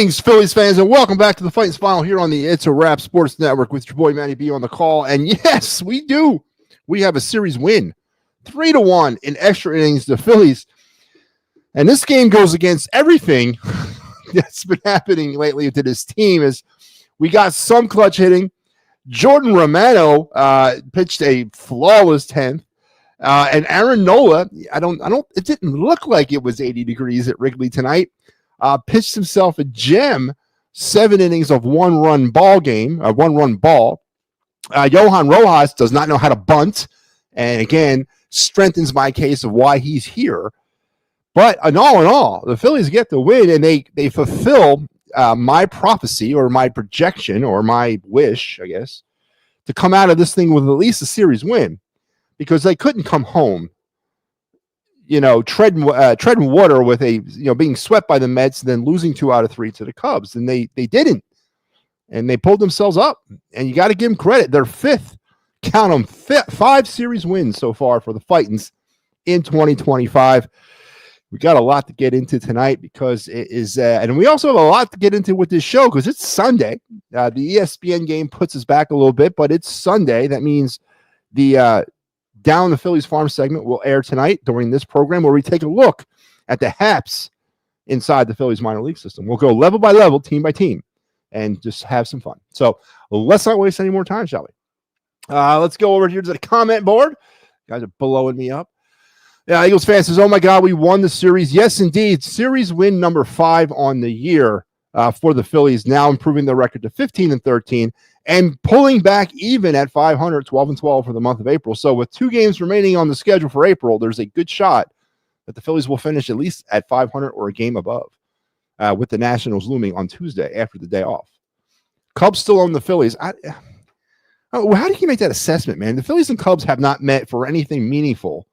Greetings, Phillies fans, and welcome back to the Fighting Final here on the It's a Wrap Sports Network with your boy Manny B on the call. And yes, we do. We have a series win, 3-1 in extra innings. The Phillies, and this game goes against everything that's been happening lately to this team. Is we got some clutch hitting. Jordan Romano pitched a flawless 10th. And Aaron Nola, it didn't look like it was 80 degrees at Wrigley tonight. Pitched himself a gem, 7 innings of one-run ball. Johan Rojas does not know how to bunt, and again, strengthens my case of why he's here. But in all, the Phillies get the win, and they fulfill my prophecy or my projection or my wish, I guess, to come out of this thing with at least a series win, because they couldn't come home, treading water with being swept by the Mets and then losing 2 out of 3 to the Cubs. And they didn't. And they pulled themselves up. And you got to give them credit. Their fifth, count them, 5 series wins so far for the Fightins in 2025. We got a lot to get into tonight because it is, and we also have a lot to get into with this show because it's Sunday. The ESPN game puts us back a little bit, but it's Sunday. That means the Down the Phillies Farm segment will air tonight during this program, where we take a look at the haps inside the Phillies minor league system. We'll go level by level, team by team, and just have some fun. So let's not waste any more time, shall we? Let's go over here to the comment board. You guys are blowing me up. Yeah, Eagles fan says, "Oh my God, we won the series." Yes, indeed. Series win number 5 on the year for the Phillies, now improving their record to 15-13. And pulling back even at 500, 12-12 for the month of April. So with 2 games remaining on the schedule for April, there's a good shot that the Phillies will finish at least at 500 or a game above, with the Nationals looming on Tuesday after the day off. Cubs still own the Phillies. How do you make that assessment, man? The Phillies and Cubs have not met for anything meaningful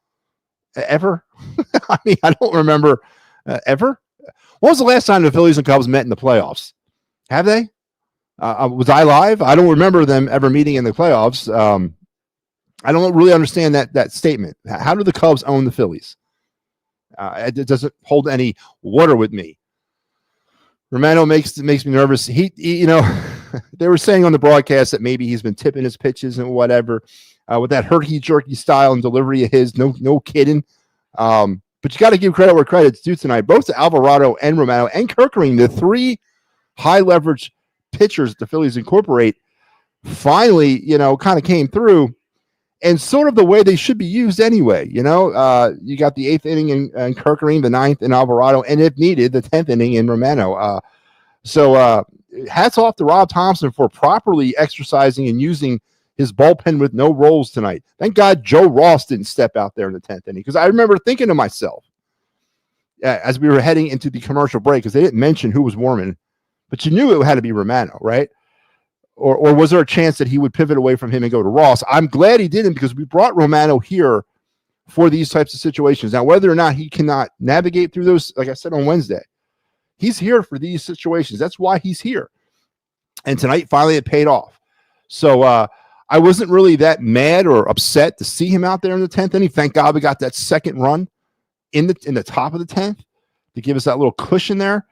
ever. I mean, I don't remember ever. When was the last time the Phillies and Cubs met in the playoffs? Have they? Was I live? I don't remember them ever meeting in the playoffs. I don't really understand that statement. How do the Cubs own the Phillies? It doesn't hold any water with me. Romano makes me nervous. He they were saying on the broadcast that maybe he's been tipping his pitches and whatever with that herky-jerky style and delivery of his. No kidding. But you got to give credit where credit's due tonight. Both to Alvarado and Romano and Kerkering, the 3 high-leverage pitchers the Phillies incorporate, finally, kind of came through, and sort of the way they should be used anyway. You got the 8th inning in Kerkering, the 9th in Alvarado, and if needed, the 10th inning in Romano. So hats off to Rob Thompson for properly exercising and using his bullpen with no rolls tonight. Thank God Joe Ross didn't step out there in the 10th inning, because I remember thinking to myself as we were heading into the commercial break, because they didn't mention who was warming, but you knew it had to be Romano, right? Or was there a chance that he would pivot away from him and go to Ross? I'm glad he didn't, because we brought Romano here for these types of situations. Now, whether or not he cannot navigate through those, like I said on Wednesday, he's here for these situations. That's why he's here. And tonight, finally, it paid off. So I wasn't really that mad or upset to see him out there in the 10th inning. Thank God we got that second run in the top of the 10th to give us that little cushion there.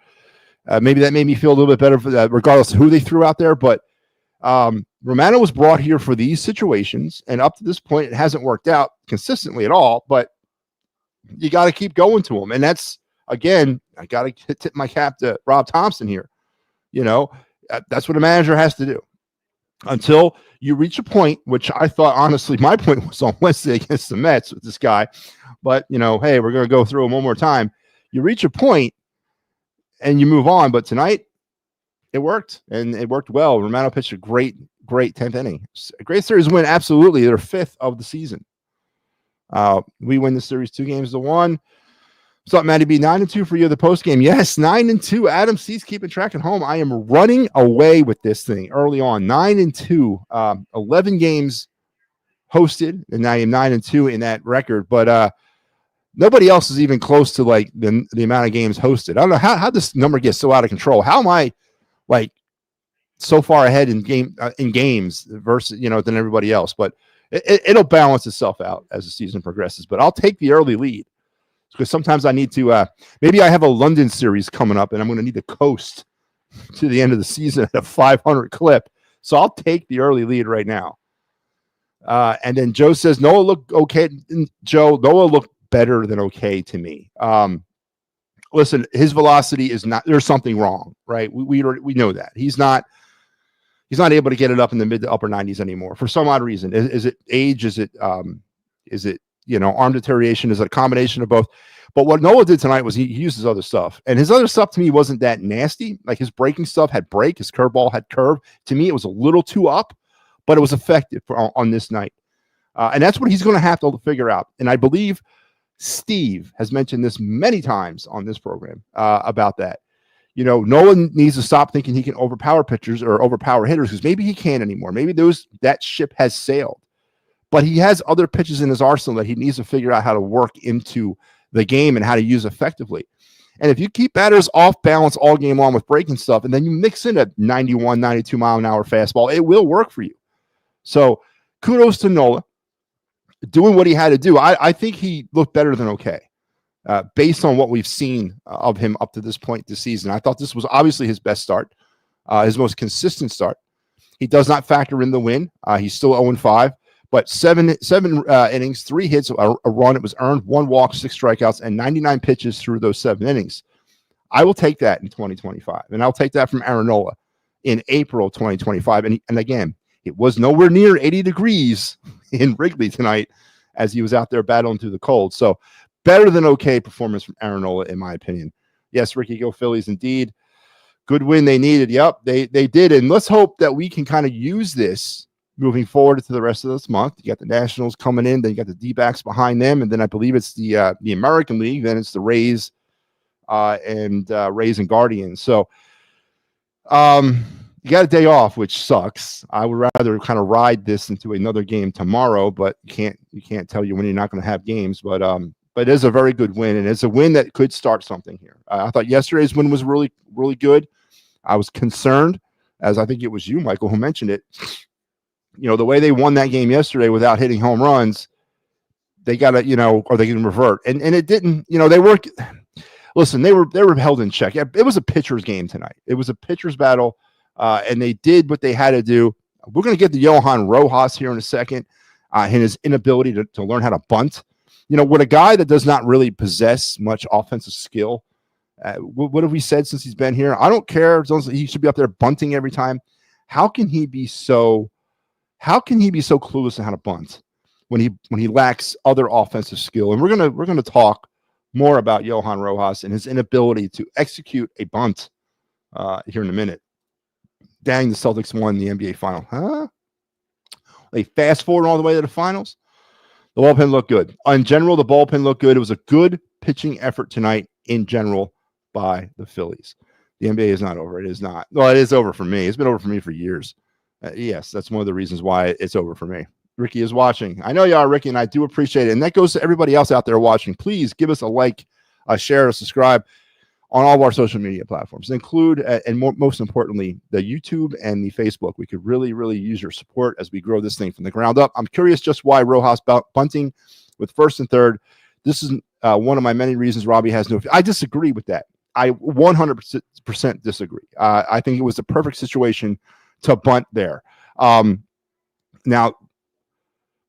Maybe that made me feel a little bit better, regardless of who they threw out there. But Romano was brought here for these situations, and up to this point, it hasn't worked out consistently at all. But you got to keep going to him, and that's, again, I got to tip my cap to Rob Thompson here. That's what a manager has to do until you reach a point, which I thought, honestly, my point was on Wednesday against the Mets with this guy. But hey, we're going to go through him one more time. You reach a point and you move on. But tonight, it worked, and it worked well. Romano pitched a great 10th inning. A great series win, absolutely. Their 5th of the season. We win the series 2-1. What's up, Matty B? 9-2 for you, the post game. Yes, 9-2. Adam C's keeping track at home. I am running away with this thing early on. 9-2. 11 games hosted, and I am 9-2 in that record. But nobody else is even close to like the amount of games hosted. I don't know how this number gets so out of control. How am I like so far ahead in games versus than everybody else? But it'll balance itself out as the season progresses. But I'll take the early lead, because sometimes I need to. Maybe I have a London series coming up, and I'm going to need to coast to the end of the season at a 500 clip. So I'll take the early lead right now. And then Joe says Noah looked okay. Joe, Noah looked better than okay to me. Listen, his velocity is not. There's something wrong, right? We know that he's not able to get it up in the mid to upper 90s anymore for some odd reason. Is it age? Is it arm deterioration? Is it a combination of both? But what Noah did tonight was he used his other stuff, and his other stuff to me wasn't that nasty. Like his breaking stuff had break, his curveball had curve. To me, it was a little too up, but it was effective on this night, and that's what he's going to have to figure out. And I believe Steve has mentioned this many times on this program about that. Noah needs to stop thinking he can overpower pitchers or overpower hitters because maybe he can't anymore. Maybe that ship has sailed, but he has other pitches in his arsenal that he needs to figure out how to work into the game and how to use effectively. And if you keep batters off balance all game long with breaking stuff, and then you mix in a 91, 92 mile an hour fastball, it will work for you. So kudos to Nola doing what he had to do. I think he looked better than okay based on what we've seen of him up to this point this season. I thought this was obviously his best start, his most consistent start. He does not factor in the win. He's still 0-5, but seven innings, 3 hits, a run. It was earned, 1 walk, 6 strikeouts, and 99 pitches through those 7 innings. I will take that in 2025, and I'll take that from Aaron Nola in April 2025. And again, it was nowhere near 80 degrees in Wrigley tonight as he was out there battling through the cold. So better than okay performance from Aaron Nola, in my opinion. Yes, Ricky, go Phillies indeed. Good win they needed. Yep, they did. And let's hope that we can kind of use this moving forward to the rest of this month. You got the Nationals coming in, then you got the D-backs behind them, and then I believe it's the American League, then it's the Rays and Guardians. So you got a day off, which sucks. I would rather kind of ride this into another game tomorrow, but you can't tell you when you're not going to have games. But it is a very good win, and it's a win that could start something here. I thought yesterday's win was really, really good. I was concerned, as I think it was you, Michael, who mentioned it. The way they won that game yesterday without hitting home runs, they got to, or they can revert. And it didn't, they were, listen, they were held in check. It was a pitcher's game tonight. It was a pitcher's battle, and they did what they had to do. We're going to get to Johan Rojas here in a second, and his inability to learn how to bunt. With a guy that does not really possess much offensive skill, what have we said since he's been here? I don't care. He should be up there bunting every time. How can he be so clueless on how to bunt when he lacks other offensive skill? And we're gonna talk more about Johan Rojas and his inability to execute a bunt here in a minute. Dang, the Celtics won the NBA final. Huh? They fast forward all the way to the finals. The bullpen looked good. In general, the bullpen looked good. It was a good pitching effort tonight in general by the Phillies. The NBA is not over. It is not. Well, it is over for me. It's been over for me for years. Yes, that's one of the reasons why it's over for me. Ricky is watching. I know you are, Ricky, and I do appreciate it. And that goes to everybody else out there watching. Please give us a like, a share, a subscribe on all of our social media platforms. Include, and most importantly, the YouTube and the Facebook. We could really, really use your support as we grow this thing from the ground up. I'm curious just why Rojas bunting with first and third. This is one of my many reasons Robbie has no. I disagree with that. I 100% disagree. I think it was the perfect situation to bunt there. Now,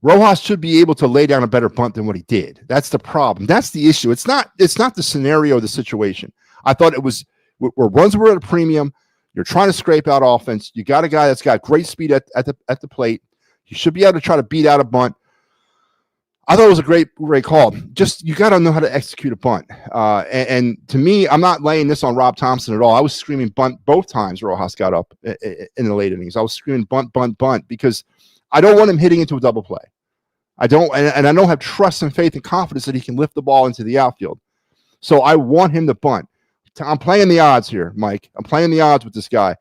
Rojas should be able to lay down a better bunt than what he did. That's the problem. That's the issue. It's not the scenario, the situation. I thought it was where runs were at a premium. You're trying to scrape out offense. You got a guy that's got great speed at the plate. You should be able to try to beat out a bunt. I thought it was a great call. Just you got to know how to execute a bunt. And to me, I'm not laying this on Rob Thompson at all. I was screaming bunt both times Rojas got up in the late innings. I was screaming bunt, bunt, bunt because I don't want him hitting into a double play. I don't, and I don't have trust and faith and confidence that he can lift the ball into the outfield. So I want him to bunt. I'm playing the odds here, Mike. I'm playing the odds with this guy.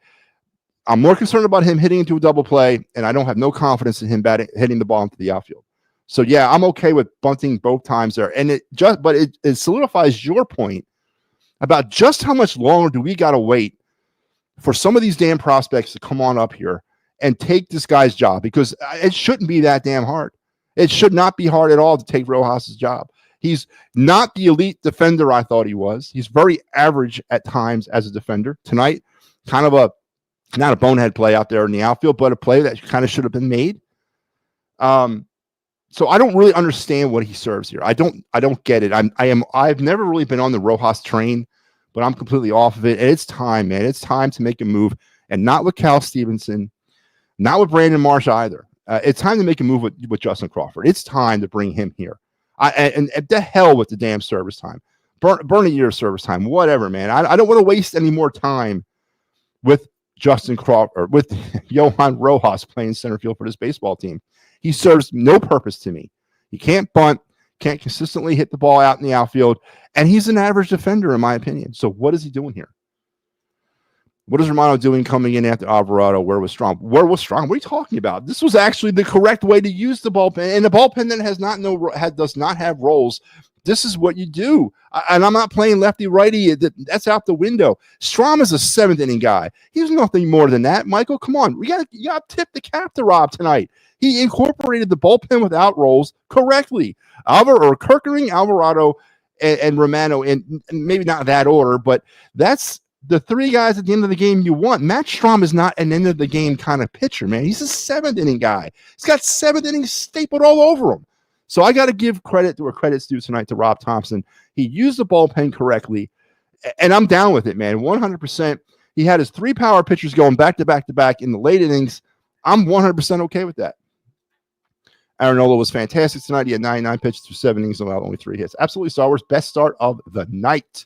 I'm more concerned about him hitting into a double play, and I don't have no confidence in him hitting the ball into the outfield. So yeah, I'm okay with bunting both times there, and it solidifies your point about just how much longer do we got to wait for some of these damn prospects to come on up here and take this guy's job, because it shouldn't be that damn hard. It should not be hard at all to take Rojas's job. He's not the elite defender I thought he was. He's very average at times as a defender. Tonight, kind of not a bonehead play out there in the outfield, but a play that kind of should have been made. So I don't really understand what he serves here. I don't get it. I've never really been on the Rojas train, but I'm completely off of it. And it's time, man. It's time to make a move, and not with Cal Stevenson, not with Brandon Marsh either. It's time to make a move with Justin Crawford. It's time to bring him here. And the hell with the damn service time. Burn a year of service time, whatever, man. I don't want to waste any more time with Justin Crawford, with Johan Rojas playing center field for this baseball team. He serves no purpose to me. He can't bunt, can't consistently hit the ball out in the outfield, and he's an average defender, in my opinion. So what is he doing here? What is Romano doing coming in after Alvarado? Where was Strong? What are you talking about? This was actually the correct way to use the bullpen. And the bullpen that does not have roles. This is what you do. And I'm not playing lefty-righty. That's out the window. Strom is a seventh-inning guy. He's nothing more than that. Michael, come on. You got to tip the cap to Rob tonight. He incorporated the bullpen without roles correctly. Kirkering, Alvarado, and Romano, and maybe not that order, but that's the three guys at the end of the game you want. Matt Strom is not an end-of-the-game kind of pitcher, man. He's a seventh-inning guy. He's got seventh innings stapled all over him. So I got to give credit to where credit's due tonight to Rob Thompson. He used the bullpen correctly, and I'm down with it, man, 100%. He had his three power pitchers going back-to-back in the late innings. I'm 100% okay with that. Aaron Nola was fantastic tonight. He had 99 pitches through 7 innings and allowed only 3 hits. Absolutely Star Wars, best start of the night.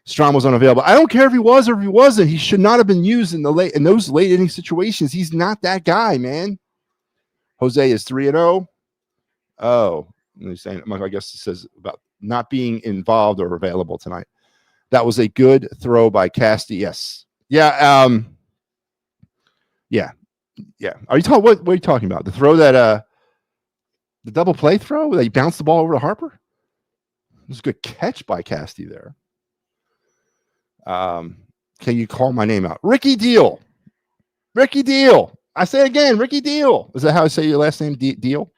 Strom was unavailable. I don't care if he was or if he wasn't. He should not have been used in those late inning situations. He's not that guy, man. Jose is 3-0. Oh, I guess it says about not being involved or available tonight. That was a good throw by Casty. Yes. Yeah. Yeah. Are you talking? What are you talking about? The throw that the double play throw that he bounced the ball over to Harper? It was a good catch by Casty there. Can you call my name out? Ricky Deal. Ricky Deal. I say it again, Ricky Deal. Is that how I say your last name? Deal?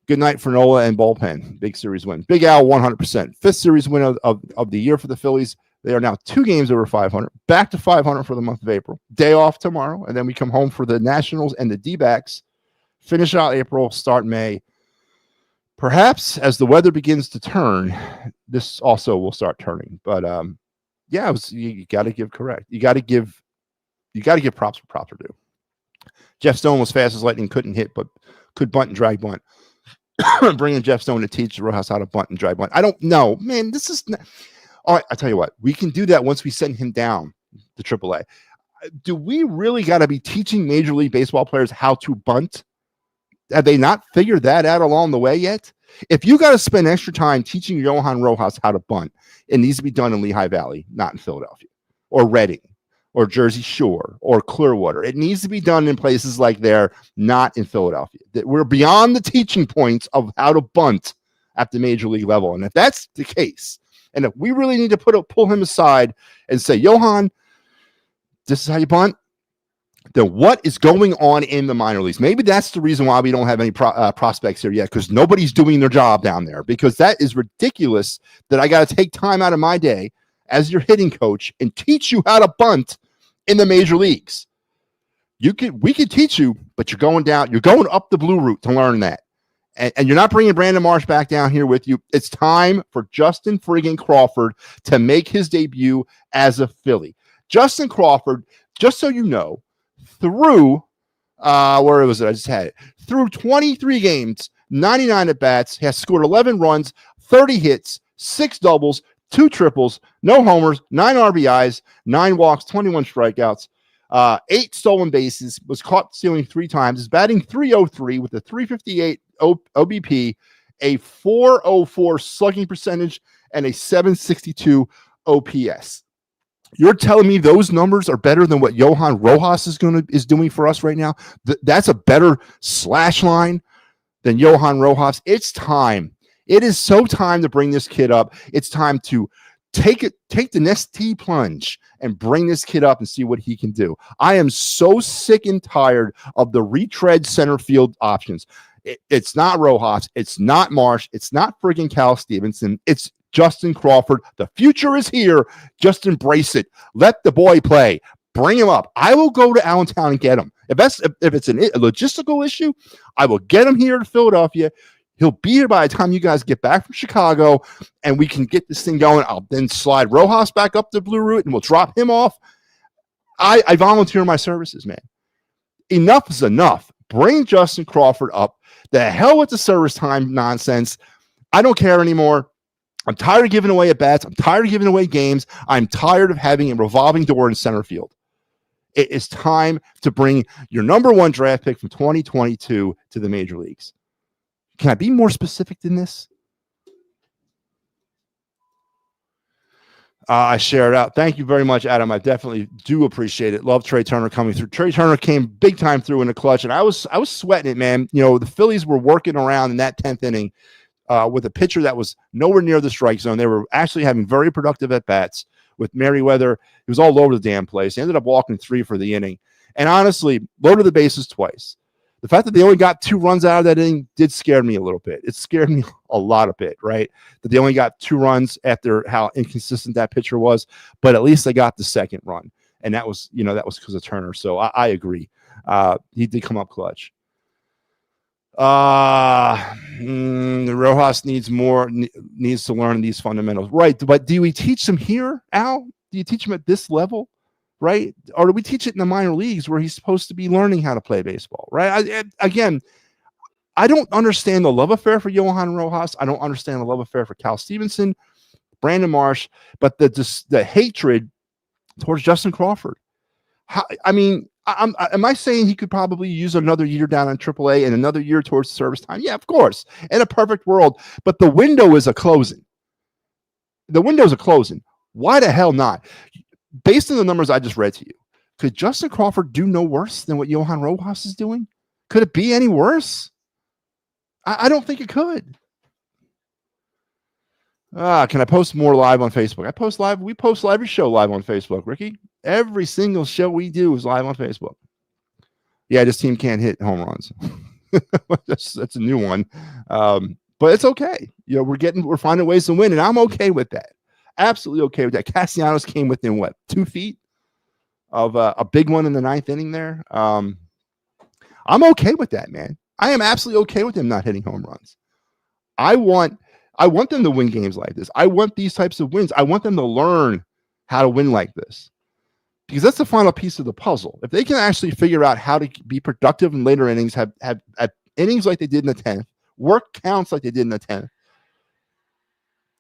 Good night for Nola and bullpen. Big series win. Big Al, 100%. 5th series win of the year for the Phillies. They are now 2 games over 500. Back to 500 for the month of April. Day off tomorrow, and then we come home for the Nationals and the D-backs. Finish out April, start May. Perhaps as the weather begins to turn, this also will start turning. But you got to give correct. You got to give props for props are due. Jeff Stone was fast as lightning, couldn't hit, but could bunt and drag bunt. Bringing Jeff Stone to teach Rojas how to bunt and drag bunt. I don't know, man. This is not. All right, I tell you what, we can do that once we send him down to AAA. Do we really got to be teaching Major League Baseball players how to bunt? Have they not figured that out along the way yet? If you got to spend extra time teaching Johan Rojas how to bunt, it needs to be done in Lehigh Valley, not in Philadelphia or Reading or Jersey Shore or Clearwater. It needs to be done in places like there, not in Philadelphia. We're beyond the teaching points of how to bunt at the Major League level. And if that's the case, and if we really need to pull him aside and say, Johan, this is how you bunt, then what is going on in the minor leagues? Maybe that's the reason why we don't have any prospects here yet, because nobody's doing their job down there, because that is ridiculous that I got to take time out of my day as your hitting coach and teach you how to bunt in the major leagues. We could teach you, but you're going up the blue route to learn that. And you're not bringing Brandon Marsh back down here with you. It's time for Justin friggin' Crawford to make his debut as a Philly. Justin Crawford, just so you know, through where was it? I just had it. Through 23 games, 99 at-bats, has scored 11 runs, 30 hits, 6 doubles, 2 triples, no homers, 9 RBIs, 9 walks, 21 strikeouts, 8 stolen bases, was caught stealing 3 times, is batting .303 with a .358 OBP, a .404 slugging percentage, and a .762 OPS. You're telling me those numbers are better than what Johan Rojas is doing for us right now? That's a better slash line than Johan Rojas. It's time. It is so time to bring this kid up. It's time to take the Nestea plunge and bring this kid up and see what he can do. I am so sick and tired of the retread center field options. It's not Rojas. It's not Marsh. It's not friggin' Cal Stevenson. It's Justin Crawford. The future is here. Just embrace it. Let the boy play. Bring him up. I will go to Allentown and get him. If it's a logistical issue, I will get him here to Philadelphia. He'll be here by the time you guys get back from Chicago, and we can get this thing going. I'll then slide Rojas back up the Blue Route, and we'll drop him off. I volunteer my services, man. Enough is enough. Bring Justin Crawford up. The hell with the service time nonsense. I don't care anymore. I'm tired of giving away at bats. I'm tired of giving away games. I'm tired of having a revolving door in center field. It is time to bring your number one draft pick from 2022 to the major leagues. Can I be more specific than this? I share it out. Thank you very much, Adam. I definitely do appreciate it. Love Trey Turner coming through. Trey Turner came big time through in the clutch, and I was sweating it, man. You know, the Phillies were working around in that 10th inning with a pitcher that was nowhere near the strike zone. They were actually having very productive at-bats with Merriweather. He was all over the damn place. He ended up walking 3 for the inning. And honestly, loaded the bases twice. The fact that they only got 2 runs out of that inning did scare me a little bit. It scared me a lot a bit, right? That they only got 2 runs after how inconsistent that pitcher was, but at least they got the second run. And that was because of Turner. So I agree. He did come up clutch. Rojas needs to learn these fundamentals. Right. But do we teach him here, Al? Do you teach him at this level? Right? Or do we teach it in the minor leagues where he's supposed to be learning how to play baseball? Right. I don't understand the love affair for Johan Rojas. I don't understand the love affair for Cal Stevenson, Brandon Marsh, but the hatred towards Justin Crawford. Am I saying he could probably use another year down in AAA and another year towards service time? Yeah, of course. In a perfect world. But the window is a closing. Why the hell not? Based on the numbers I just read to you, could Justin Crawford do no worse than what Johan Rojas is doing? Could it be any worse? I don't think it could. Can I post more live on Facebook? I post live. We post every show live on Facebook, Ricky. Every single show we do is live on Facebook. Yeah, this team can't hit home runs. That's a new one. But it's okay. You know, we're finding ways to win, and I'm okay with that. Absolutely okay with that. Castellanos came within 2 feet of a big one in the 9th inning there. I'm okay with that, man. I am absolutely okay with him not hitting home runs. I want them to win games like this. I want these types of wins. I want them to learn how to win like this, because that's the final piece of the puzzle. If they can actually figure out how to be productive in later innings, have innings like they did in the 10th, work counts like they did in the 10th,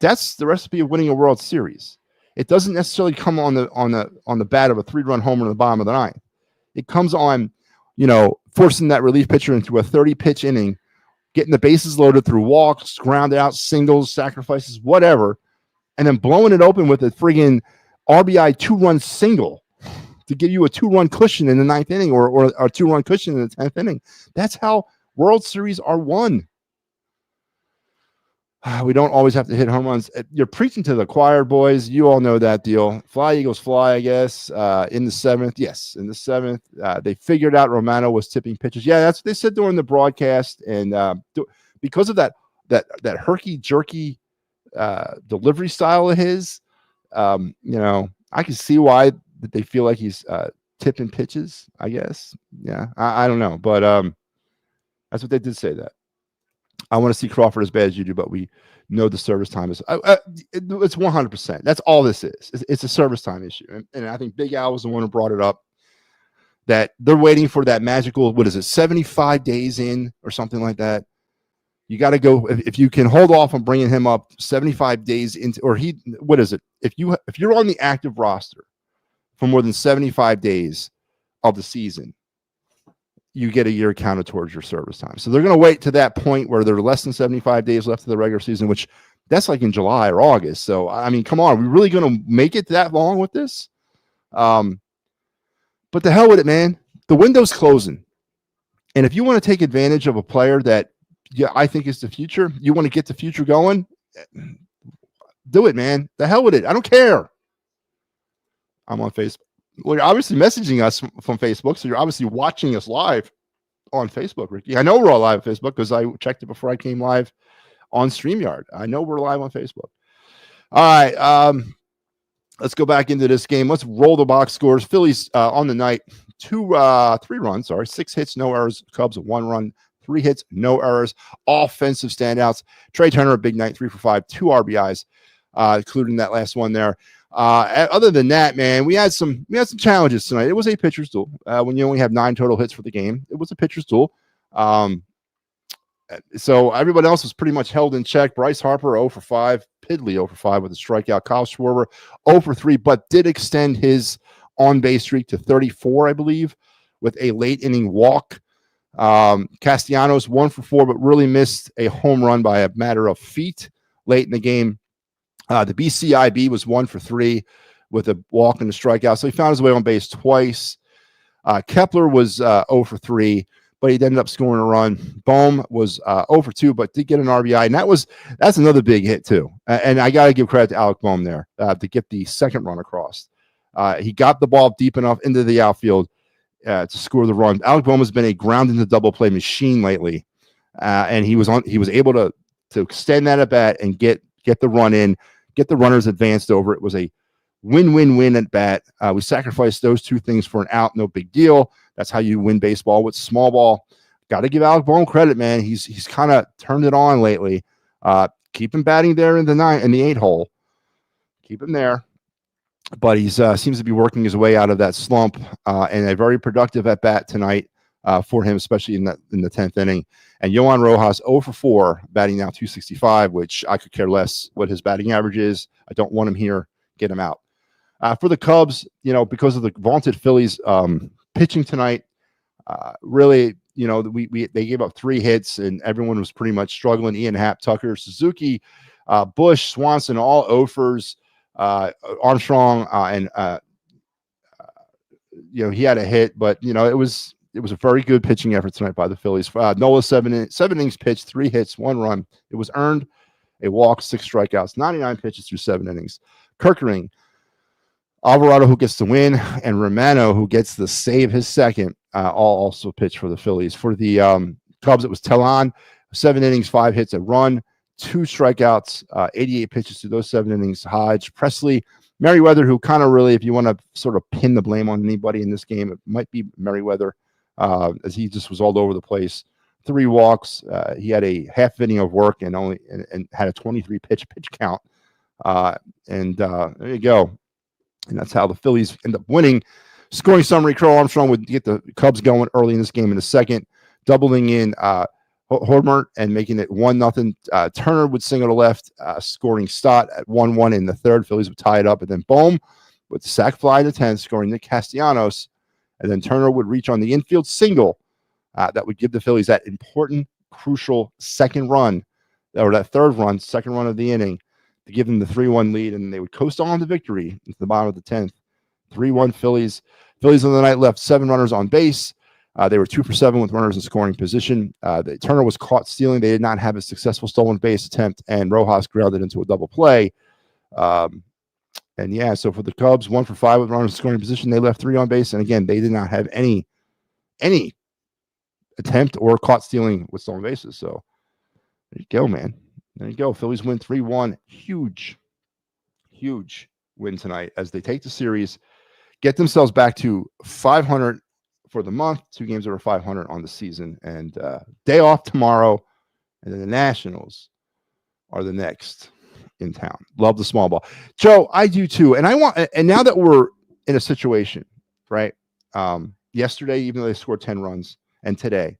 that's the recipe of winning a World Series. It doesn't necessarily come on the bat of a 3-run homer in the bottom of the 9th. It comes on, forcing that relief pitcher into a 30-pitch inning, getting the bases loaded through walks, ground out, singles, sacrifices, whatever, and then blowing it open with a friggin' RBI 2-run single to give you a 2-run cushion in the 9th inning or a 2-run cushion in the 10th inning. That's how World Series are won. We don't always have to hit home runs. You're preaching to the choir, boys. You all know that deal. Fly, Eagles, fly, I guess. In the 7th. Yes, in the 7th. They figured out Romano was tipping pitches. Yeah, that's what they said during the broadcast. And because of that herky-jerky delivery style of his, I can see why they feel like he's tipping pitches, I guess. Yeah, I don't know. But that's what they did say that. I want to see Crawford as bad as you do, but we know the service time is it's 100%. That's all this is. It's a service time issue. And I think Big Al was the one who brought it up, that they're waiting for that magical, 75 days in or something like that. You got to go, if you can hold off on bringing him up 75 days into, or if you're on the active roster for more than 75 days of the season, you get a year counted towards your service time. So they're going to wait to that point where there are less than 75 days left of the regular season, which that's like in July or August. So, I mean, come on, are we really going to make it that long with this? But the hell with it, man. The window's closing. And if you want to take advantage of a player that I think is the future, you want to get the future going, do it, man. The hell with it. I don't care. I'm on Facebook. Well, you're obviously messaging us from Facebook, so you're obviously watching us live on Facebook, Ricky. I know we're all live on Facebook because I checked it before I came live on StreamYard. I know we're live on Facebook. All right. Let's go back into this game. Let's roll the box scores. Phillies on the night, 3 runs, 6 hits, no errors. Cubs, 1 run, 3 hits, no errors. Offensive standouts. Trey Turner, a big night, 3 for 5, 2 RBIs, including that last one there. Other than that, man, we had some challenges tonight. It was a pitcher's duel. When you only have 9 total hits for the game, it was a pitcher's duel. So everyone else was pretty much held in check. Bryce Harper, 0 for 5. Pidley, 0 for 5 with a strikeout. Kyle Schwarber, 0 for 3, but did extend his on-base streak to 34, I believe, with a late-inning walk. Castellanos, 1 for 4, but really missed a home run by a matter of feet late in the game. The BCIB was 1 for 3 with a walk and a strikeout, so he found his way on base twice. Kepler was 0 for 3, but he ended up scoring a run. Bohm was 0 for 2, but did get an RBI, and that's another big hit too. And I got to give credit to Alec Bohm there to get the second run across. He got the ball deep enough into the outfield to score the run. Alec Bohm has been a ground into double play machine lately, and he was able to extend that at bat and get the run in, get the runners advanced over. It was a win-win-win at bat. We sacrificed those 2 things for an out, no big deal. That's how you win baseball with small ball. Got to give Alec Bohm credit, man. He's kind of turned it on lately. Keep him batting there in the 8 hole. Keep him there. But he seems to be working his way out of that slump, and a very productive at bat tonight for him, especially in the 10th inning. And Yohan Rojas, 0 for 4, batting now .265, which I could care less what his batting average is. I don't want him here. Get him out. For the Cubs, because of the vaunted Phillies pitching tonight, really, they gave up 3 hits, and everyone was pretty much struggling. Ian Happ, Tucker, Suzuki, Bush, Swanson, all offers. Armstrong and he had a hit, but it was a very good pitching effort tonight by the Phillies. Nola 7 innings pitched, 3 hits, 1 run. It was earned, a walk, 6 strikeouts, 99 pitches through 7 innings. Kirkering, Alvarado, who gets the win, and Romano, who gets the save, his second, all also pitched for the Phillies. For the Cubs, it was Telan, 7 innings, 5 hits, a run, 2 strikeouts, 88 pitches through those 7 innings. Hodge, Presley, Merriweather, who kind of really, if you want to sort of pin the blame on anybody in this game, it might be Merriweather, as he just was all over the place. 3 walks. He had a half inning of work and had a 23 pitch count. And there you go. And that's how the Phillies end up winning. Scoring summary: Crow Armstrong would get the Cubs going early in this game in the second, doubling in Hormert and making it 1-0. Turner would single to left, scoring Stott at 1-1 in the third. Phillies would tie it up, and then Bohm with the sac fly in the 10th, scoring Nick Castellanos, and then Turner would reach on the infield single that would give the Phillies that important, crucial second run, or that third run, second run of the inning, to give them the 3-1 lead, and they would coast on to victory into the bottom of the 10th. 3-1 Phillies. Phillies on the night left 7 runners on base. They were 2 for 7 with runners in scoring position. Turner was caught stealing. They did not have a successful stolen base attempt, and Rojas grounded into a double play. So for the Cubs, 1 for 5 with runners in scoring position. They left 3 on base, and again, they did not have any attempt or caught stealing with stolen bases. So there you go, man. There you go. Phillies win 3-1. Huge win tonight as they take the series, get themselves back to 500 for the month, 2 games over 500 on the season, and day off tomorrow, and then the Nationals are the next in town. Love the small ball, Joe. I do too, and now that we're in a situation, right? Yesterday, even though they scored 10 runs, and today,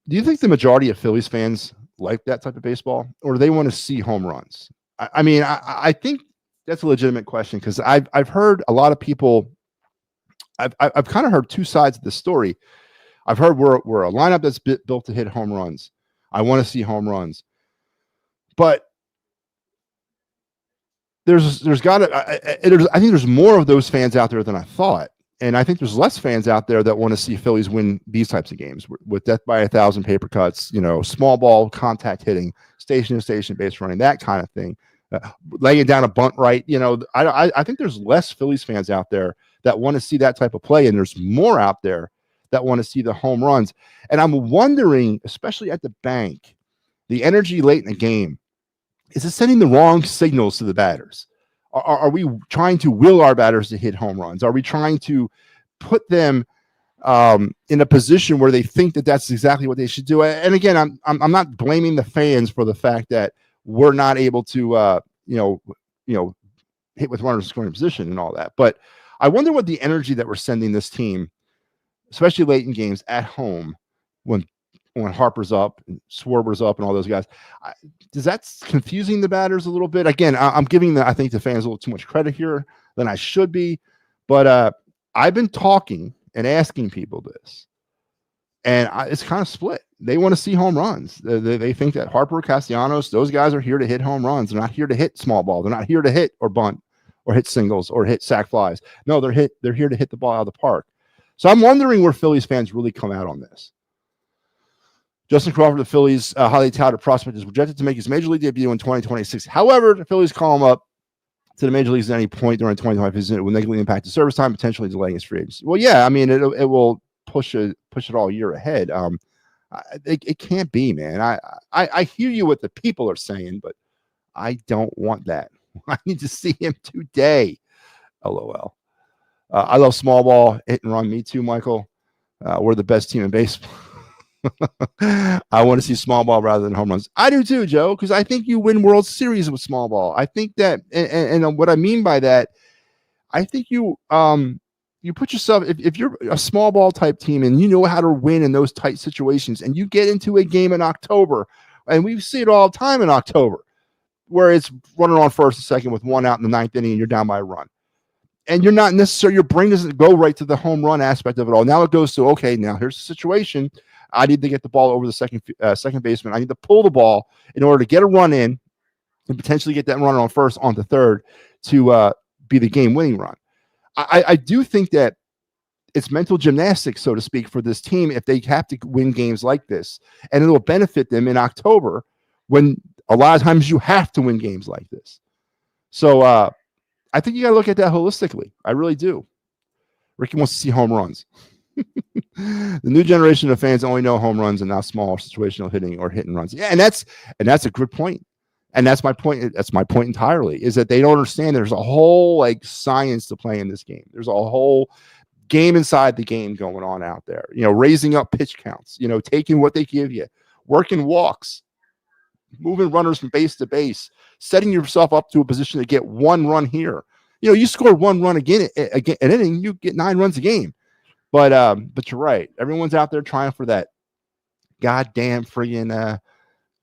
do you think the majority of Phillies fans like that type of baseball, or do they want to see home runs? I think that's a legitimate question, because I've heard a lot of people. I've kind of heard 2 sides of the story. I've heard we're a lineup that's built to hit home runs. I want to see home runs, but I think there's more of those fans out there than I thought, and I think there's less fans out there that want to see Phillies win these types of games with death by 1,000 paper cuts, small ball contact hitting, station to station base running, that kind of thing. Laying down a bunt right, I think there's less Phillies fans out there that want to see that type of play, and there's more out there that want to see the home runs. And I'm wondering, especially at the bank, the energy late in the game, is it sending the wrong signals to the batters? Are we trying to will our batters to hit home runs? Are we trying to put them in a position where they think that that's exactly what they should do? And again, I'm not blaming the fans for the fact that we're not able to hit with runners in scoring position and all that. But I wonder what the energy that we're sending this team, especially late in games at home, when Harper's up and Schwarber's up and all those guys, does that confusing the batters a little bit? Again, I'm giving I think the fans a little too much credit here than I should be, but I've been talking and asking people this, and it's kind of split. They want to see home runs. They think that Harper, Castellanos, those guys are here to hit home runs. They're not here to hit small ball. They're not here to hit or bunt or hit singles or hit sac flies. No, they're here to hit the ball out of the park. So I'm wondering where Phillies fans really come out on this. Justin Crawford, the Phillies' highly touted prospect, is projected to make his major league debut in 2026. However, the Phillies call him up to the major leagues at any point during 2025 season. It will negatively impact his service time, potentially delaying his free agency. Well, yeah, I mean, it will push it all year ahead. It can't be, man. I hear you what the people are saying, but I don't want that. I need to see him today. LOL. I love small ball, hit and run. Me too, Michael. We're the best team in baseball. I want to see small ball rather than home runs. I do too, Joe, because I think you win World Series with small ball. I think that, and what I mean by that, I think you put yourself, if you're a small ball type team and you know how to win in those tight situations, and you get into a game in October, and we see it all the time in October, where it's running on first and second with one out in the ninth inning and you're down by a run. And you're not necessarily, your brain doesn't go right to the home run aspect of it all. Now it goes to, okay, now here's the situation. I need to get the ball over the second baseman. I need to pull the ball in order to get a run in and potentially get that runner on first onto third to be the game-winning run. I do think that it's mental gymnastics, so to speak, for this team if they have to win games like this. And it will benefit them in October when a lot of times you have to win games like this. So I think you got to look at that holistically. I really do. Ricky wants to see home runs. The new generation of fans only know home runs and not small situational hitting or hit and runs. Yeah, and that's a good point. And that's my point. That's my point entirely, is that they don't understand there's a whole like science to play in this game. There's a whole game inside the game going on out there. Raising up pitch counts, taking what they give you, working walks, moving runners from base to base, setting yourself up to a position to get one run here. You score one run again an inning, you get 9 runs a game. But you're right. Everyone's out there trying for that goddamn friggin'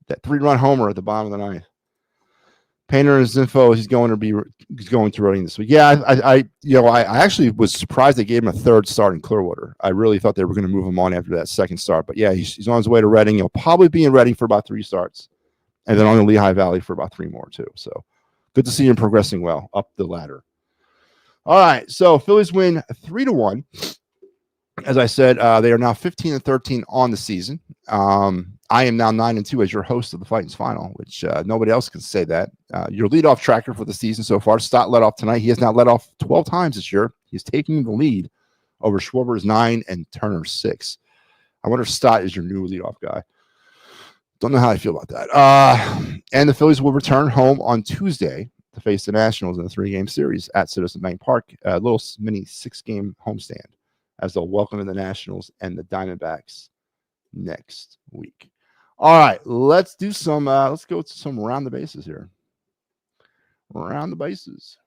that 3-run homer at the bottom of the ninth. Painter and his info, he's going to running this week. Yeah, I actually was surprised they gave him a 3rd start in Clearwater. I really thought they were going to move him on after that 2nd start. But yeah, he's on his way to Reading. He'll probably be in Reading for about 3 starts, and then on the Lehigh Valley for about 3 more too. So good to see him progressing well up the ladder. All right, so Phillies win 3-1. As I said, they are now 15-13 on the season. I am now 9-2 as your host of the Fightins Final, which nobody else can say that. Your leadoff tracker for the season so far, Stott led off tonight. He has now led off 12 times this year. He's taking the lead over Schwarber's 9 and Turner's 6. I wonder if Stott is your new leadoff guy. Don't know how I feel about that. And the Phillies will return home on Tuesday to face the Nationals in a 3-game series at Citizen Bank Park, a little mini 6-game homestand, as they'll welcome in the Nationals and the Diamondbacks next week. All right, let's go to some around the bases here. Around the bases.